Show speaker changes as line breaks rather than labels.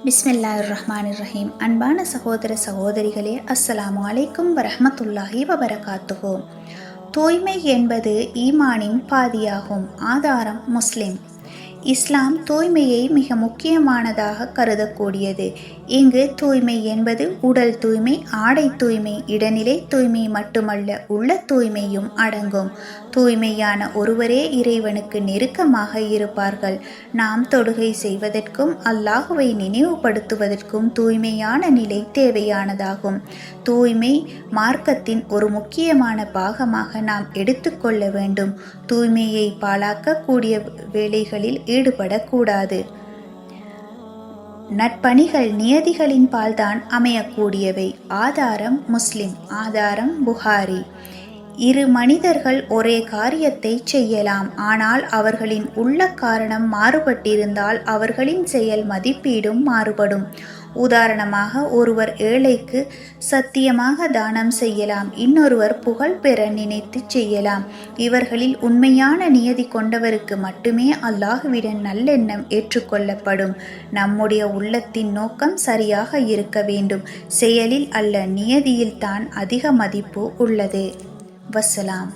பிஸ்மில்லாஹிர்ரஹ்மானிர்ரஹீம். அன்பான சகோதர சகோதரிகளே, அஸ்ஸலாமு அலைக்கும் வரஹ்மத்துல்லாஹி வபரகாத்துஹு. தூய்மை என்பது ஈமானின் பாதியாகும். ஆதாரம் முஸ்லிம். இஸ்லாம் தூய்மையை மிக முக்கியமானதாக கருதக்கூடியது. இங்கு தூய்மை என்பது உடல் தூய்மை, ஆடை தூய்மை, இடைநிலை தூய்மை மட்டுமல்ல, உள்ள தூய்மையும் அடங்கும். தூய்மையான ஒருவரே இறைவனுக்கு நெருக்கமாக இருப்பார்கள். நாம் தொழுகை செய்வதற்கும் அல்லாஹுவை நினைவுபடுத்துவதற்கும் தூய்மையான நிலை தேவையானதாகும். தூய்மை மார்க்கத்தின் ஒரு முக்கியமான பாகமாக நாம் எடுத்துக்கொள்ள வேண்டும். தூய்மையை பாழாக்கக்கூடிய வேலைகளில் ஈடுபடக்கூடாது. நற்பணிகள் நியதிகளின் பால்தான் அமையக்கூடியவை. ஆதாரம் முஸ்லிம். ஆதாரம் புகாரி. இரு மனிதர்கள் ஒரே காரியத்தை செய்யலாம். ஆனால் அவர்களின் உள்ள காரணம் மாறுபட்டிருந்தால் அவர்களின் செயல் மதிப்பீடும் மாறுபடும். உதாரணமாக, ஒருவர் ஏழைக்கு சத்தியமாக தானம் செய்யலாம், இன்னொருவர் புகழ் பெற நினைத்து செய்யலாம். இவர்களில் உண்மையான நியதி கொண்டவருக்கு மட்டுமே அல்லாஹ்விடம் நல்லெண்ணம் ஏற்றுக்கொள்ளப்படும். நம்முடைய உள்ளத்தின் நோக்கம் சரியாக இருக்க வேண்டும். செயலில் அல்ல, நியதியில் தான் அதிக மதிப்பு உள்ளது. வஸ்ஸலாம்.